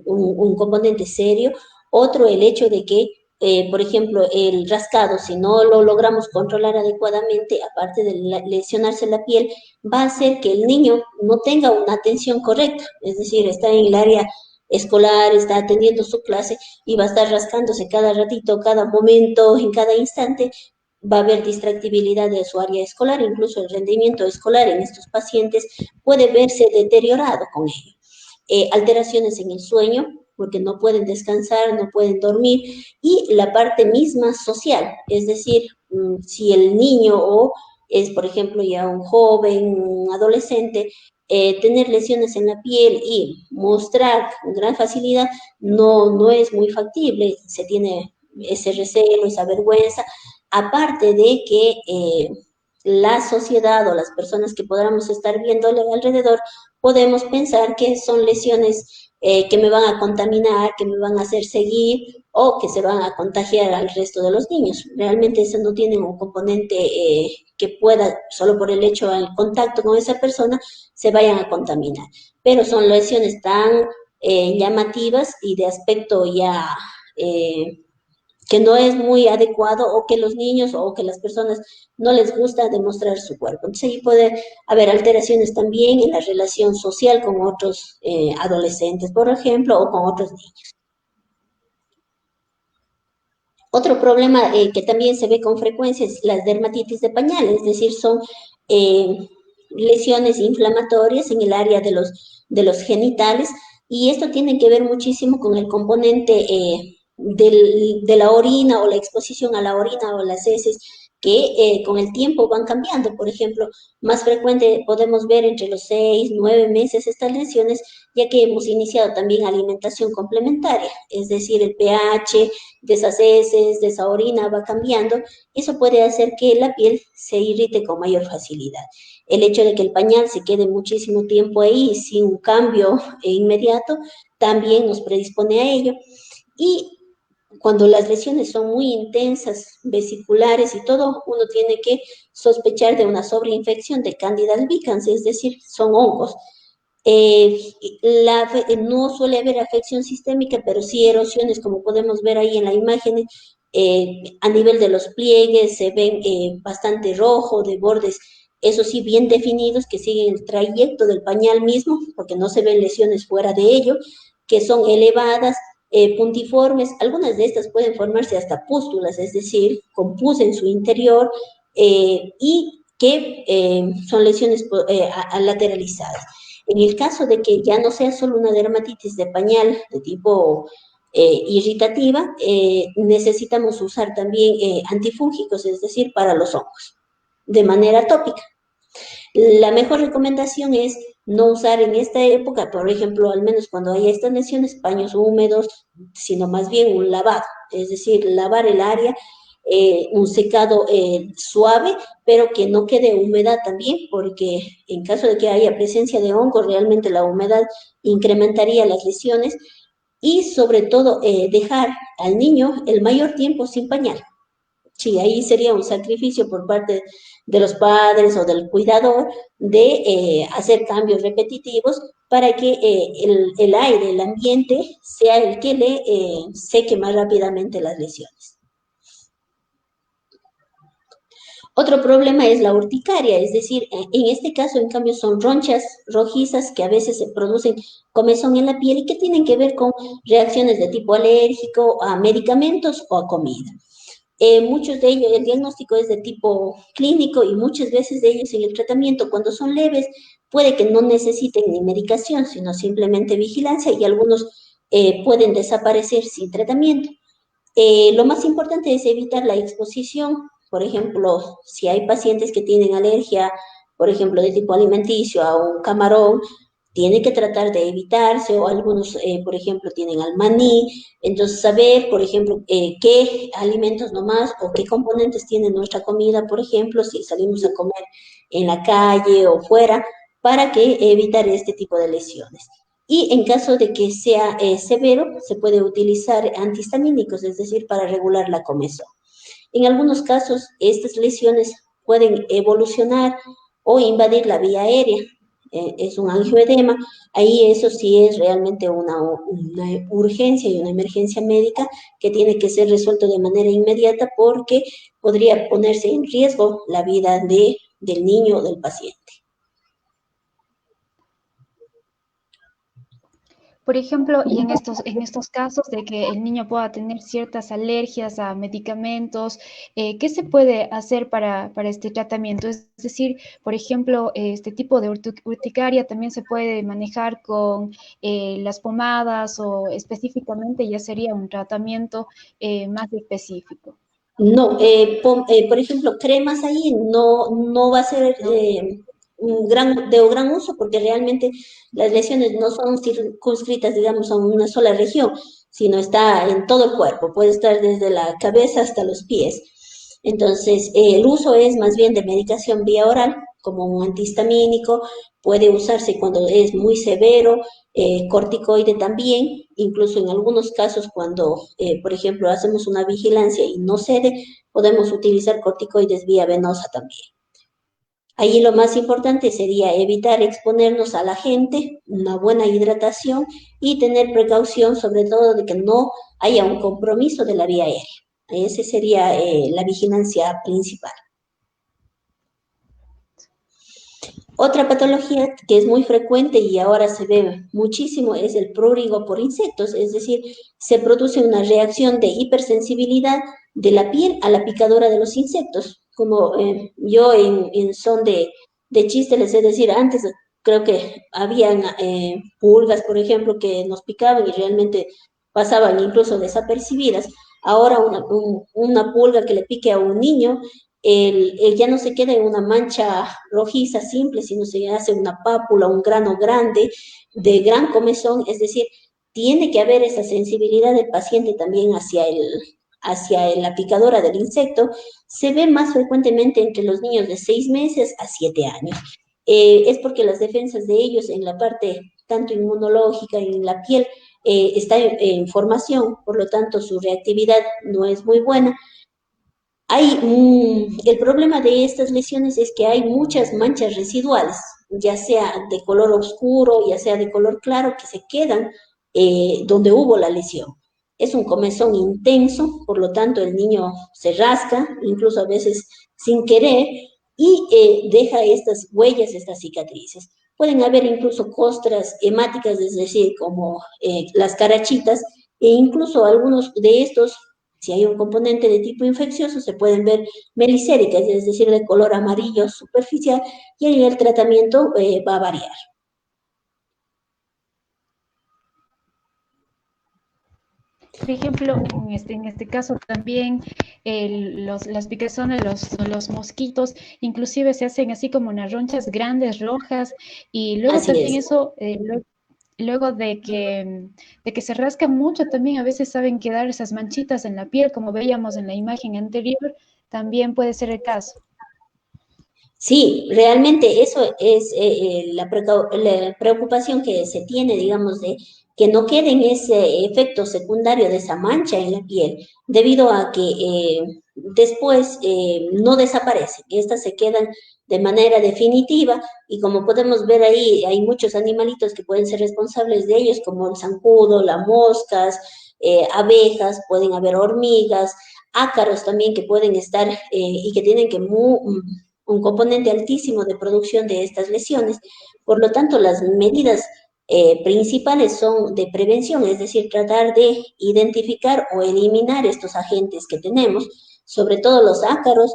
un componente serio. Otro, el hecho de que, por ejemplo, el rascado, si no lo logramos controlar adecuadamente, aparte de lesionarse la piel, va a hacer que el niño no tenga una atención correcta, es decir, está en el área escolar, está atendiendo su clase y va a estar rascándose cada ratito, cada momento, en cada instante, va a haber distractibilidad de su área escolar, incluso el rendimiento escolar en estos pacientes puede verse deteriorado con ello. Alteraciones en el sueño, porque no pueden descansar, no pueden dormir, y la parte misma social, es decir, si el niño o es, por ejemplo, ya un joven, un adolescente, tener lesiones en la piel y mostrar gran facilidad no es muy factible, se tiene ese recelo, esa vergüenza, aparte de que la sociedad o las personas que podamos estar viéndole alrededor, podemos pensar que son lesiones que me van a contaminar, que me van a hacer seguir o que se van a contagiar al resto de los niños. Realmente eso no tiene un componente que pueda, solo por el hecho del contacto con esa persona, se vayan a contaminar. Pero son lesiones tan llamativas y de aspecto ya que no es muy adecuado o que los niños o que las personas no les gusta demostrar su cuerpo. Entonces ahí puede haber alteraciones también en la relación social con otros adolescentes, por ejemplo, o con otros niños. Otro problema que también se ve con frecuencia es las dermatitis de pañal, es decir, son lesiones inflamatorias en el área de los genitales y esto tiene que ver muchísimo con el componente de la orina o la exposición a la orina o las heces que con el tiempo van cambiando. Por ejemplo, más frecuente podemos ver entre los 6, 9 meses estas lesiones, ya que hemos iniciado también alimentación complementaria, es decir, el pH de esas heces, de esa orina va cambiando, y eso puede hacer que la piel se irrite con mayor facilidad. El hecho de que el pañal se quede muchísimo tiempo ahí sin un cambio inmediato también nos predispone a ello. Y cuando las lesiones son muy intensas, vesiculares y todo, uno tiene que sospechar de una sobreinfección de Candida albicans, es decir, son hongos. No suele haber afección sistémica, pero sí erosiones, como podemos ver ahí en la imagen, a nivel de los pliegues se ven bastante rojo, de bordes, eso sí, bien definidos, que siguen el trayecto del pañal mismo, porque no se ven lesiones fuera de ello, que son elevadas, puntiformes, algunas de estas pueden formarse hasta pústulas, es decir, con pus en su interior, y que son lesiones lateralizadas. En el caso de que ya no sea solo una dermatitis de pañal de tipo irritativa, necesitamos usar también antifúngicos, es decir, para los hongos, de manera tópica. La mejor recomendación es no usar en esta época, por ejemplo, al menos cuando haya estas lesiones, paños húmedos, sino más bien un lavado, es decir, lavar el área, un secado suave, pero que no quede humedad también, porque en caso de que haya presencia de hongos, realmente la humedad incrementaría las lesiones, y sobre todo dejar al niño el mayor tiempo sin pañal. Sí, ahí sería un sacrificio por parte de los padres o del cuidador de hacer cambios repetitivos para que el aire, el ambiente, sea el que le seque más rápidamente las lesiones. Otro problema es la urticaria, es decir, en este caso, en cambio, son ronchas rojizas que a veces se producen comezón en la piel y que tienen que ver con reacciones de tipo alérgico a medicamentos o a comida. Muchos de ellos, el diagnóstico es de tipo clínico y muchas veces de ellos en el tratamiento, cuando son leves, puede que no necesiten ni medicación, sino simplemente vigilancia, y algunos pueden desaparecer sin tratamiento. Lo más importante es evitar la exposición. Por ejemplo, si hay pacientes que tienen alergia, por ejemplo, de tipo alimenticio a un camarón, tiene que tratar de evitarse, o algunos, por ejemplo, tienen al maní. Entonces, saber, por ejemplo, qué alimentos nomás o qué componentes tiene nuestra comida, por ejemplo, si salimos a comer en la calle o fuera, para que evitar este tipo de lesiones. Y en caso de que sea severo, se puede utilizar antihistamínicos, es decir, para regular la comezón. En algunos casos, estas lesiones pueden evolucionar o invadir la vía aérea. Es un angioedema, ahí eso sí es realmente una urgencia y una emergencia médica que tiene que ser resuelto de manera inmediata, porque podría ponerse en riesgo la vida del niño o del paciente. Por ejemplo, y en estos casos de que el niño pueda tener ciertas alergias a medicamentos, ¿qué se puede hacer para este tratamiento? Es decir, por ejemplo, este tipo de urticaria también se puede manejar con las pomadas, o específicamente ya sería un tratamiento más específico. No, por ejemplo, cremas ahí no va a ser de gran uso, porque realmente las lesiones no son circunscritas, digamos, a una sola región, sino está en todo el cuerpo, puede estar desde la cabeza hasta los pies. Entonces, el uso es más bien de medicación vía oral, como un antihistamínico, puede usarse cuando es muy severo, corticoide también, incluso en algunos casos cuando, por ejemplo, hacemos una vigilancia y no cede, podemos utilizar corticoides vía venosa también. Ahí lo más importante sería evitar exponernos a la gente, una buena hidratación y tener precaución sobre todo de que no haya un compromiso de la vía aérea. Esa sería la vigilancia principal. Otra patología que es muy frecuente y ahora se ve muchísimo es el prurigo por insectos, es decir, se produce una reacción de hipersensibilidad de la piel a la picadura de los insectos. Como yo en son de chiste les he de decir, antes creo que habían pulgas, por ejemplo, que nos picaban y realmente pasaban incluso desapercibidas. Ahora una pulga que le pique a un niño, ya no se queda en una mancha rojiza simple, sino se hace una pápula, un grano grande de gran comezón, es decir, tiene que haber esa sensibilidad del paciente también hacia la picadora del insecto. Se ve más frecuentemente entre los niños de 6 meses a 7 años. Es porque las defensas de ellos en la parte tanto inmunológica y en la piel está en formación, por lo tanto su reactividad no es muy buena. El problema de estas lesiones es que hay muchas manchas residuales, ya sea de color oscuro, ya sea de color claro, que se quedan donde hubo la lesión. Es un comezón intenso, por lo tanto el niño se rasca, incluso a veces sin querer, y deja estas huellas, estas cicatrices. Pueden haber incluso costras hemáticas, es decir, como las carachitas, e incluso algunos de estos, si hay un componente de tipo infeccioso, se pueden ver melicéricas, es decir, de color amarillo superficial, y ahí el tratamiento va a variar. Por ejemplo, en este caso también las picazones, los mosquitos, inclusive se hacen así como unas ronchas grandes, rojas, y luego Así también es. eso, luego de que se rascan mucho, también a veces saben quedar esas manchitas en la piel, como veíamos en la imagen anterior, también puede ser el caso. Sí, realmente eso es la preocupación que se tiene, digamos, de que no quede en ese efecto secundario de esa mancha en la piel, debido a que después no desaparecen, estas se quedan de manera definitiva y como podemos ver ahí, hay muchos animalitos que pueden ser responsables de ellos, como el zancudo, las moscas, abejas, pueden haber hormigas, ácaros también que pueden estar y que tienen que un componente altísimo de producción de estas lesiones. Por lo tanto, las medidas principales son de prevención, es decir, tratar de identificar o eliminar estos agentes que tenemos, sobre todo los ácaros,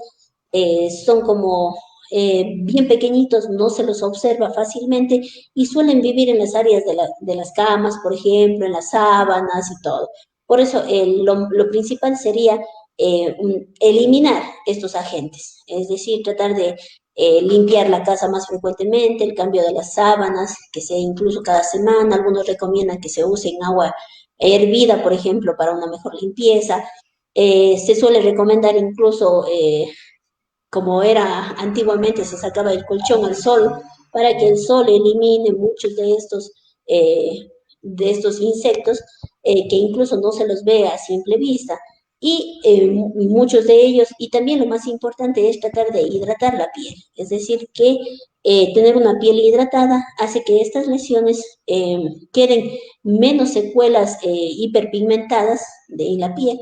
son como bien pequeñitos, no se los observa fácilmente y suelen vivir en las áreas de las camas, por ejemplo, en las sábanas y todo. Por eso, lo principal sería eliminar estos agentes, es decir, tratar de limpiar la casa más frecuentemente, el cambio de las sábanas, que sea incluso cada semana, algunos recomiendan que se use en agua hervida, por ejemplo, para una mejor limpieza. Se suele recomendar incluso, como era antiguamente, se sacaba el colchón al sol para que el sol elimine muchos de estos insectos que incluso no se los ve a simple vista y muchos de ellos, y también lo más importante es tratar de hidratar la piel, es decir, que tener una piel hidratada hace que estas lesiones queden menos secuelas hiperpigmentadas en la piel.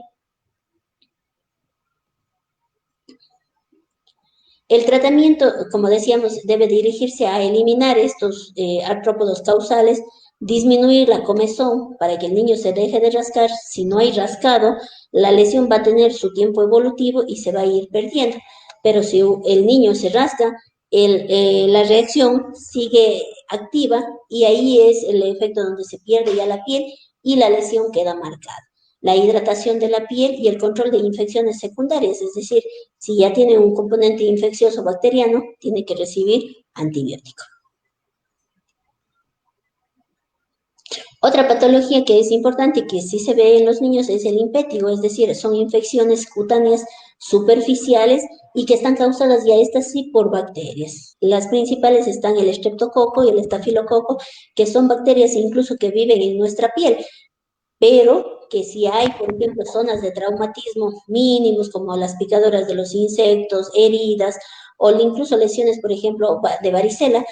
El tratamiento, como decíamos, debe dirigirse a eliminar estos artrópodos causales, disminuir la comezón para que el niño se deje de rascar. Si no hay rascado, la lesión va a tener su tiempo evolutivo y se va a ir perdiendo. Pero si el niño se rasca, la reacción sigue activa y ahí es el efecto donde se pierde ya la piel y la lesión queda marcada. La hidratación de la piel y el control de infecciones secundarias, es decir, si ya tiene un componente infeccioso bacteriano, tiene que recibir antibiótico. Otra patología que es importante y que sí se ve en los niños es el impétigo, es decir, son infecciones cutáneas superficiales y que están causadas ya estas sí por bacterias. Las principales están el estreptococo y el estafilococo, que son bacterias incluso que viven en nuestra piel, pero que si hay, por ejemplo, zonas de traumatismo mínimos, como las picaduras de los insectos, heridas, o incluso lesiones, por ejemplo, de varicela,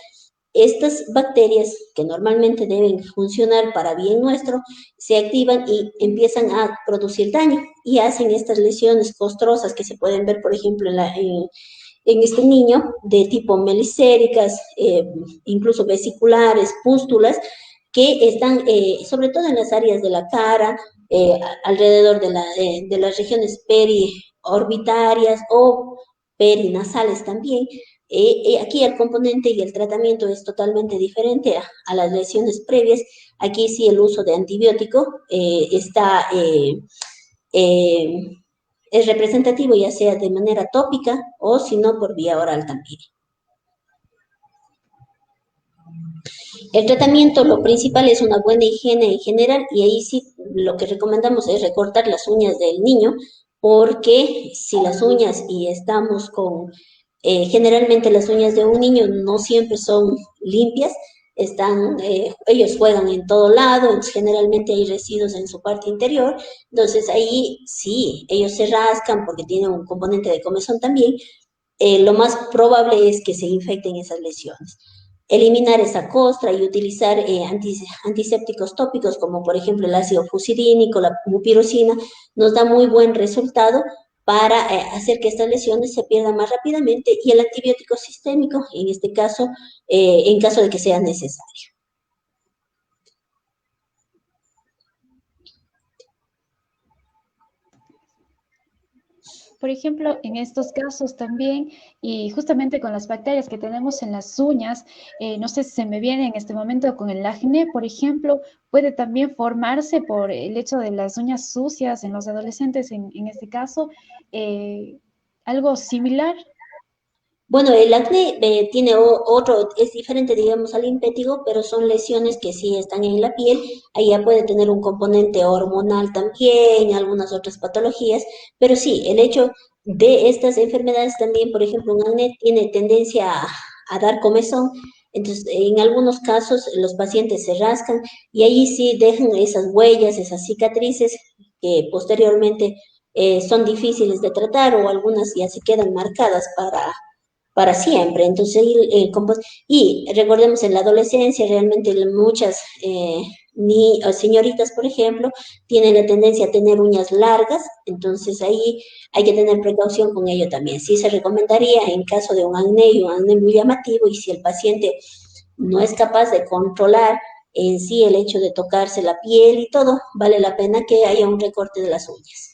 estas bacterias que normalmente deben funcionar para bien nuestro, se activan y empiezan a producir daño y hacen estas lesiones costrosas que se pueden ver, por ejemplo, en este niño de tipo melicéricas, incluso vesiculares, pústulas, que están sobre todo en las áreas de la cara, alrededor de las regiones periorbitarias o perinasales también. Aquí el componente y el tratamiento es totalmente diferente a las lesiones previas. Aquí sí el uso de antibiótico eh, es representativo, ya sea de manera tópica o si no por vía oral también. El tratamiento, lo principal es una buena higiene en general y ahí sí lo que recomendamos es recortar las uñas del niño porque si las uñas y estamos con, generalmente las uñas de un niño no siempre son limpias, ellos juegan en todo lado, generalmente hay residuos en su parte interior, entonces ahí sí, ellos se rascan porque tienen un componente de comezón también, lo más probable es que se infecten esas lesiones. Eliminar esa costra y utilizar antisépticos tópicos como por ejemplo el ácido fusidínico, la mupirocina, nos da muy buen resultado para hacer que estas lesiones se pierdan más rápidamente y el antibiótico sistémico, en este caso, en caso de que sea necesario. por ejemplo, en estos casos también, y justamente con las bacterias que tenemos en las uñas, no sé si se me viene en este momento con el acné, por ejemplo, puede también formarse por el hecho de las uñas sucias en los adolescentes, en este caso, eh, algo similar. Bueno, el acné tiene otro, es diferente, digamos, al impétigo, pero son lesiones que sí están en la piel. Ahí ya puede tener un componente hormonal también, algunas otras patologías, pero sí, el hecho de estas enfermedades también, por ejemplo, un acné tiene tendencia a dar comezón. Entonces, en algunos casos los pacientes se rascan y ahí sí dejan esas huellas, esas cicatrices que posteriormente son difíciles de tratar o algunas ya se quedan marcadas para siempre. Entonces, y recordemos en la adolescencia, realmente muchas ni señoritas, por ejemplo, tienen la tendencia a tener uñas largas, entonces ahí hay que tener precaución con ello también. Sí se recomendaría en caso de un acné muy llamativo y si el paciente no es capaz de controlar en sí el hecho de tocarse la piel y todo, vale la pena que haya un recorte de las uñas.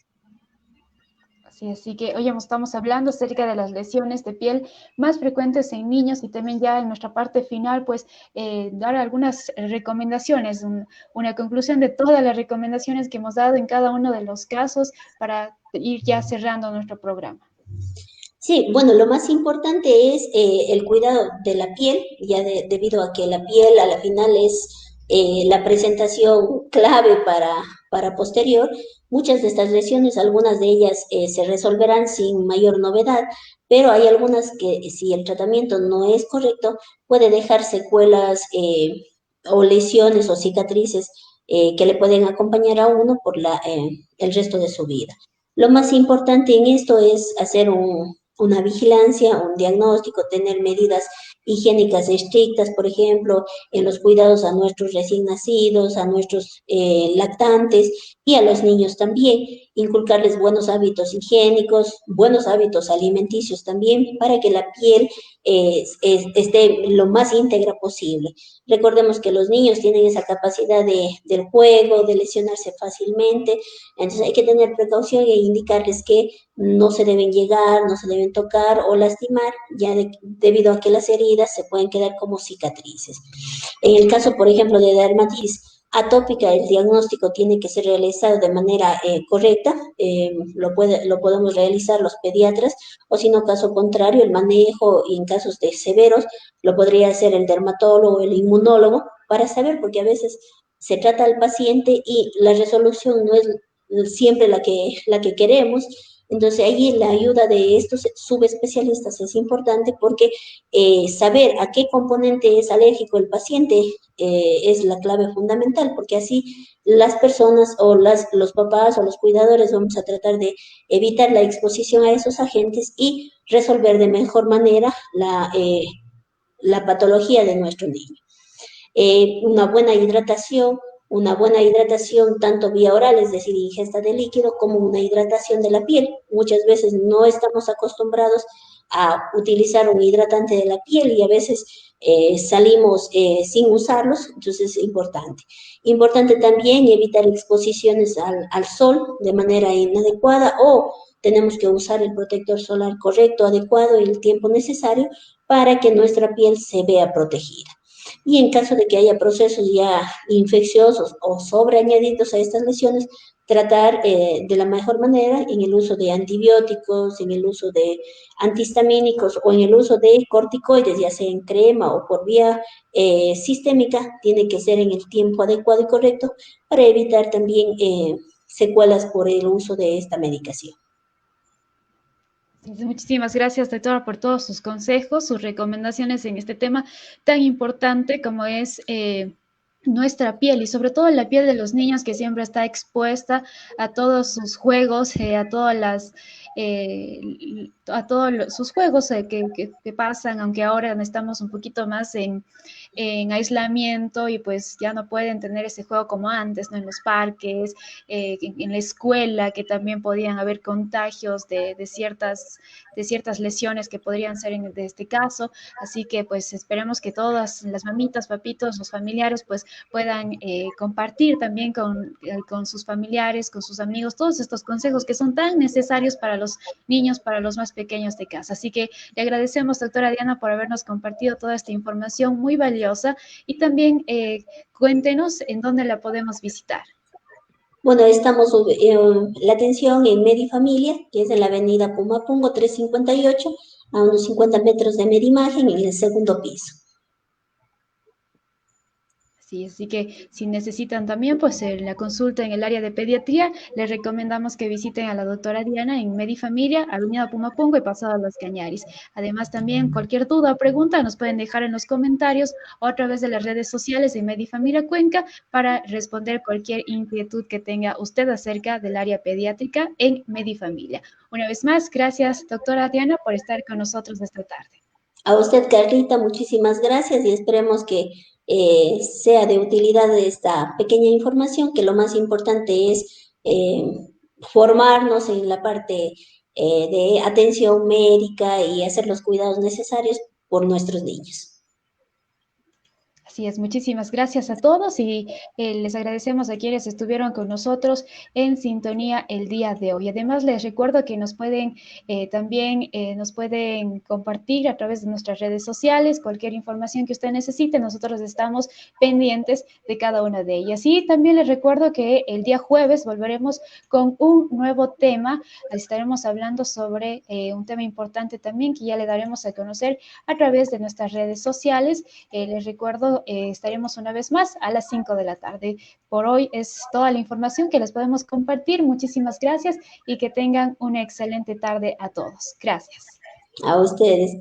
Sí, así que hoy estamos hablando acerca de las lesiones de piel más frecuentes en niños y también ya en nuestra parte final, pues dar algunas recomendaciones, una conclusión de todas las recomendaciones que hemos dado en cada uno de los casos para ir ya cerrando nuestro programa. Sí, bueno, lo más importante es el cuidado de la piel, ya debido a que la piel a la final es la presentación clave para posterior. Muchas de estas lesiones, algunas de ellas se resolverán sin mayor novedad, pero hay algunas que si el tratamiento no es correcto, puede dejar secuelas o lesiones o cicatrices que le pueden acompañar a uno por el resto de su vida. Lo más importante en esto es hacer una vigilancia, un diagnóstico, tener medidas higiénicas estrictas, por ejemplo, en los cuidados a nuestros recién nacidos, a nuestros lactantes y a los niños también, inculcarles buenos hábitos higiénicos, buenos hábitos alimenticios también, para que la piel esté lo más íntegra posible. Recordemos que los niños tienen esa capacidad del juego, de lesionarse fácilmente, entonces hay que tener precaución e indicarles que no se deben llegar, no se deben tocar o lastimar, debido a que las heridas se pueden quedar como cicatrices. En el caso, por ejemplo, de dermatitis atópica, el diagnóstico tiene que ser realizado de manera correcta, lo podemos realizar los pediatras, o si no, caso contrario, el manejo y en casos de severos lo podría hacer el dermatólogo o el inmunólogo para saber, porque a veces se trata al paciente y la resolución no es siempre la que queremos. Entonces, allí la ayuda de estos subespecialistas es importante porque saber a qué componente es alérgico el paciente es la clave fundamental, porque así las personas o los papás o los cuidadores vamos a tratar de evitar la exposición a esos agentes y resolver de mejor manera la patología de nuestro niño. Una buena hidratación tanto vía oral, es decir, ingesta de líquido, como una hidratación de la piel. Muchas veces no estamos acostumbrados a utilizar un hidratante de la piel y a veces salimos sin usarlos, entonces es importante. Importante también evitar exposiciones al sol de manera inadecuada o tenemos que usar el protector solar correcto, adecuado y el tiempo necesario para que nuestra piel se vea protegida. Y en caso de que haya procesos ya infecciosos o sobreañadidos a estas lesiones, tratar de la mejor manera en el uso de antibióticos, en el uso de antihistamínicos o en el uso de corticoides, ya sea en crema o por vía sistémica, tiene que ser en el tiempo adecuado y correcto para evitar también secuelas por el uso de esta medicación. Muchísimas gracias, doctora, por todos sus consejos, sus recomendaciones en este tema tan importante como es nuestra piel y sobre todo la piel de los niños que siempre está expuesta a todos sus juegos, a todos sus juegos que pasan, aunque ahora estamos un poquito más en aislamiento y pues ya no pueden tener ese juego como antes, ¿no? En los parques, en la escuela, que también podían haber contagios de ciertas lesiones que podrían ser de este caso. Así que pues esperemos que todas las mamitas, papitos, los familiares pues puedan compartir también con sus familiares, con sus amigos, todos estos consejos que son tan necesarios para los niños, para los más pequeños de casa. Así que le agradecemos, doctora Diana, por habernos compartido toda esta información muy valiosa y también cuéntenos en dónde la podemos visitar. Bueno, estamos la atención en Medifamilia, que es en la avenida Pumapungo 358, a unos 50 metros de Medimagen, en el segundo piso. Sí, así que si necesitan también pues la consulta en el área de pediatría, les recomendamos que visiten a la doctora Diana en Medifamilia, Avenida Pumapungo y Pasado Los Cañaris. Además también cualquier duda o pregunta nos pueden dejar en los comentarios o a través de las redes sociales de Medifamilia Cuenca para responder cualquier inquietud que tenga usted acerca del área pediátrica en Medifamilia. Una vez más, gracias doctora Diana por estar con nosotros esta tarde. A usted, Carlita, muchísimas gracias y esperemos que sea de utilidad esta pequeña información, que lo más importante es formarnos en la parte de atención médica y hacer los cuidados necesarios por nuestros niños. Así es, muchísimas gracias a todos y les agradecemos a quienes estuvieron con nosotros en sintonía el día de hoy. Además, les recuerdo que nos pueden también nos pueden compartir a través de nuestras redes sociales cualquier información que usted necesite. Nosotros estamos pendientes de cada una de ellas. Y también les recuerdo que el día jueves volveremos con un nuevo tema. Estaremos hablando sobre un tema importante también que ya le daremos a conocer a través de nuestras redes sociales. Les recuerdo estaremos una vez más a las 5 de la tarde. Por hoy es toda la información que les podemos compartir. Muchísimas gracias y que tengan una excelente tarde a todos. Gracias. A ustedes.